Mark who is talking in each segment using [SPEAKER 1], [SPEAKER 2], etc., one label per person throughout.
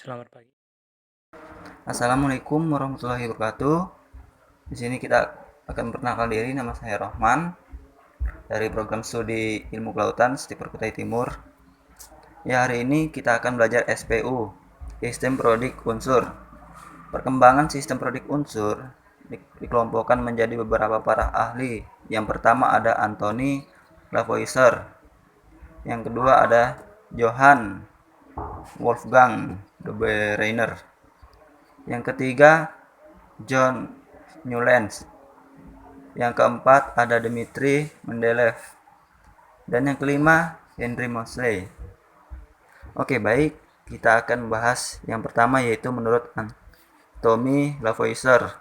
[SPEAKER 1] Selamat pagi.
[SPEAKER 2] Assalamualaikum warahmatullahi wabarakatuh. Di sini kita akan perkenalkan diri. Nama saya Rohman dari program studi Ilmu Kelautan Stiper Kutai Timur. Ya, hari ini kita akan belajar SPU, Sistem Prodik Unsur. Perkembangan sistem prodik unsur dikelompokkan menjadi beberapa para ahli. Yang pertama ada Anthony Lavoisier. Yang kedua ada Johann Wolfgang Dobereiner. Yang ketiga John Newlands. Yang keempat ada Dmitri Mendeleev. Dan yang kelima Henry Moseley. Oke, baik. Kita akan membahas yang pertama, yaitu menurut Anthony Lavoisier.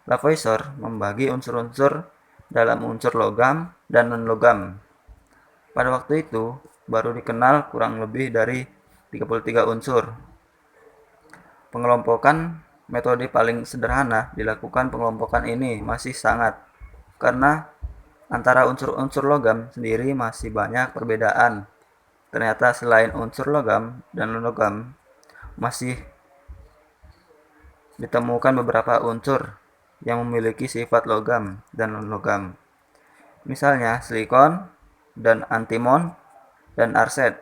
[SPEAKER 2] Lavoisier membagi unsur-unsur dalam unsur logam dan non-logam. Pada waktu itu baru dikenal kurang lebih dari 33 unsur. Pengelompokan metode paling sederhana dilakukan pengelompokan ini masih sangat, karena antara unsur-unsur logam sendiri masih banyak perbedaan. Ternyata selain unsur logam dan non-logam, masih ditemukan beberapa unsur yang memiliki sifat logam dan non-logam. Misalnya silikon dan antimon dan arsen.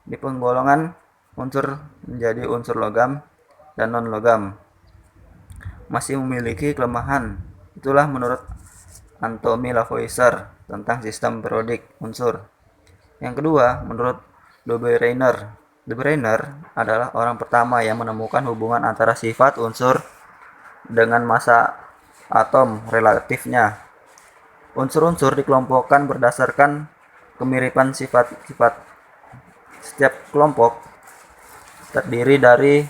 [SPEAKER 2] Di penggolongan unsur menjadi unsur logam dan non-logam masih memiliki kelemahan. Itulah menurut Anthony Lavoisier tentang sistem periodik unsur. Yang kedua, menurut Dobereiner. Dobereiner adalah orang pertama yang menemukan hubungan antara sifat unsur dengan massa atom relatifnya. Unsur-unsur dikelompokkan berdasarkan kemiripan sifat-sifat. Setiap kelompok terdiri dari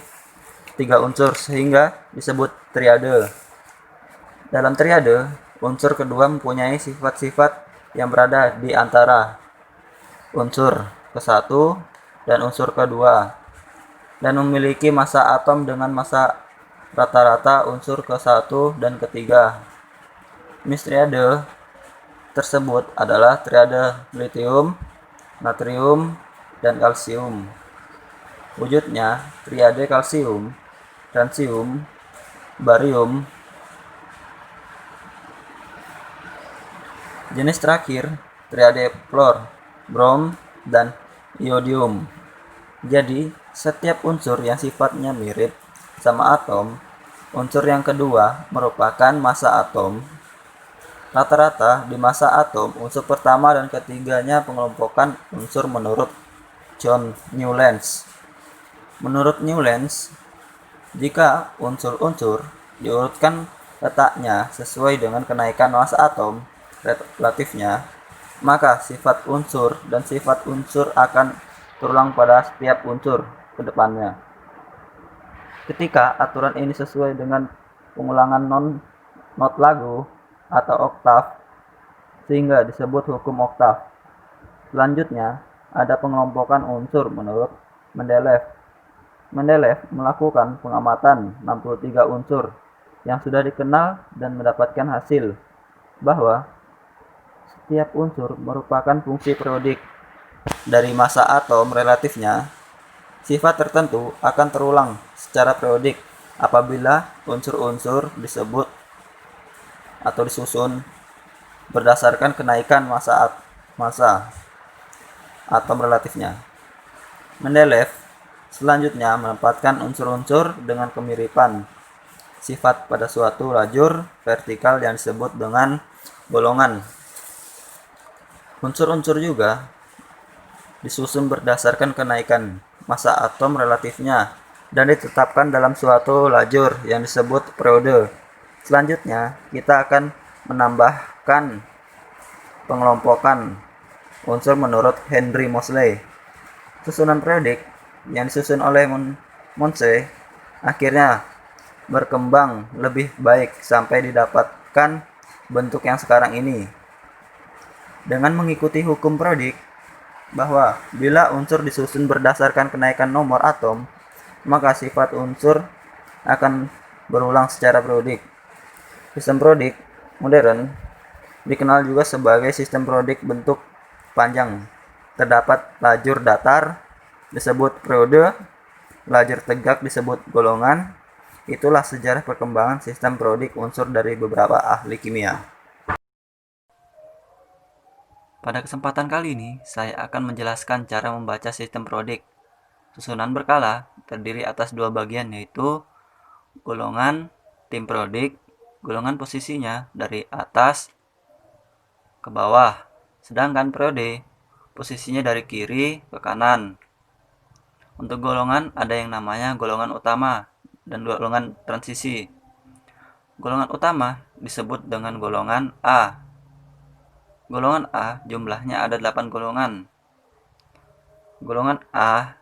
[SPEAKER 2] 3 unsur sehingga disebut triade. Dalam triade, unsur kedua mempunyai sifat-sifat yang berada di antara unsur ke-1 dan unsur kedua, dan memiliki massa atom dengan massa rata-rata unsur ke-1 dan ketiga. Jenis triade tersebut adalah triade litium, natrium, dan kalsium. Wujudnya triade kalsium, transium, barium. Jenis terakhir triade fluor, brom, dan iodium. Jadi, setiap unsur yang sifatnya mirip sama atom, unsur yang kedua merupakan massa atom. Rata-rata di massa atom, unsur pertama dan ketiganya pengelompokan unsur menurut John Newlands. Menurut Newlands, jika unsur-unsur diurutkan letaknya sesuai dengan kenaikan massa atom relatifnya, maka sifat unsur dan sifat unsur akan terulang pada setiap unsur ke depannya. Ketika aturan ini sesuai dengan pengulangan not lagu atau oktav, sehingga disebut hukum oktav. Selanjutnya, ada pengelompokan unsur menurut Mendeleev. Mendeleev melakukan pengamatan 63 unsur yang sudah dikenal dan mendapatkan hasil bahwa setiap unsur merupakan fungsi periodik. Dari massa atom relatifnya, sifat tertentu akan terulang secara periodik apabila unsur-unsur disebut atau disusun berdasarkan kenaikan massa atom relatifnya. Mendeleev selanjutnya menempatkan unsur-unsur dengan kemiripan sifat pada suatu lajur vertikal yang disebut dengan golongan. Unsur-unsur juga disusun berdasarkan kenaikan massa atom relatifnya dan ditetapkan dalam suatu lajur yang disebut periode. Selanjutnya, kita akan menambahkan pengelompokan unsur menurut Henry Moseley. Susunan periodik yang disusun oleh Moseley akhirnya berkembang lebih baik sampai didapatkan bentuk yang sekarang ini. Dengan mengikuti hukum periodik bahwa bila unsur disusun berdasarkan kenaikan nomor atom, maka sifat unsur akan berulang secara periodik. Sistem periodik modern dikenal juga sebagai sistem periodik bentuk panjang. Terdapat lajur datar disebut periode, Lajar tegak disebut golongan. Itulah sejarah perkembangan sistem prodik unsur dari beberapa ahli kimia. Pada kesempatan kali ini, saya akan menjelaskan cara membaca sistem prodik. Susunan berkala terdiri atas dua bagian, yaitu golongan tim prodik, golongan posisinya dari atas ke bawah, sedangkan periode posisinya dari kiri ke kanan. Untuk golongan ada yang namanya golongan utama dan golongan transisi. Golongan utama disebut dengan golongan A. Golongan A jumlahnya ada 8 golongan. Golongan A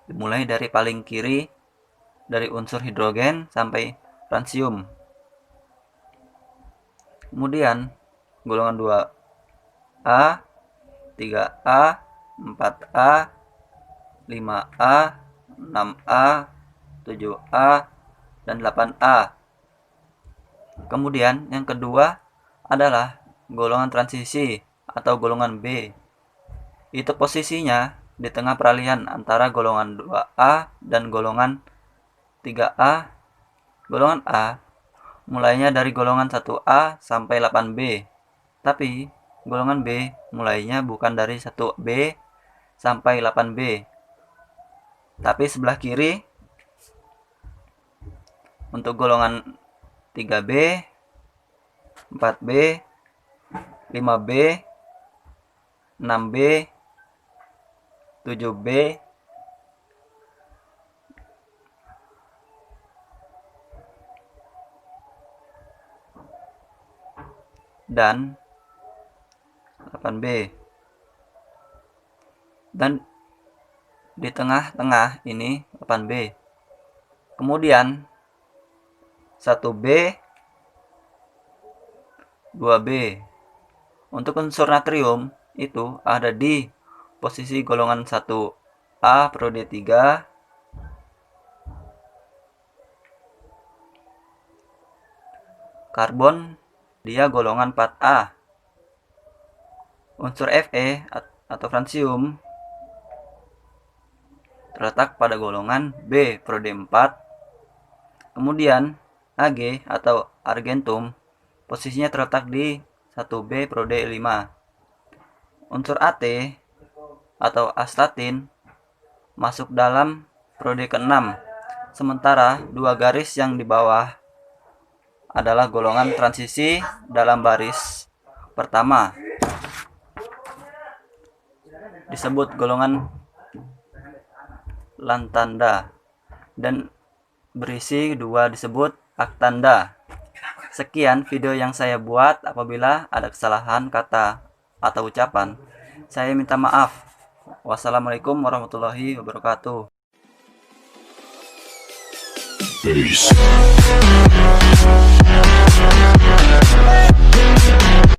[SPEAKER 2] dimulai dari paling kiri, dari unsur hidrogen sampai fransium. Kemudian golongan 2A, 3A, 4A, 5A, 6A, 7A, dan 8A. Kemudian yang kedua adalah golongan transisi atau golongan B. Itu posisinya di tengah peralihan antara golongan 2A dan golongan 3A. Golongan A mulainya dari golongan 1A sampai 8B. Tapi golongan B mulainya bukan dari 1B sampai 8B. Tapi sebelah kiri untuk golongan 3B, 4B, 5B, 6B, 7B, dan 8B. Dan di tengah-tengah ini 8B. Kemudian 1B, 2B. Untuk unsur natrium itu ada di posisi golongan 1A periode 3, karbon dia golongan 4A. Unsur Fe atau fransium terletak pada golongan B periode 4. Kemudian Ag atau argentum posisinya terletak di 1B periode 5. Unsur At atau astatin masuk dalam periode ke-6. Sementara dua garis yang di bawah adalah golongan transisi dalam baris pertama. Disebut golongan lantanda dan berisi 2 disebut aktanda. Sekian video yang saya buat. Apabila ada kesalahan kata atau ucapan, saya minta maaf. Wassalamualaikum warahmatullahi wabarakatuh. Peace.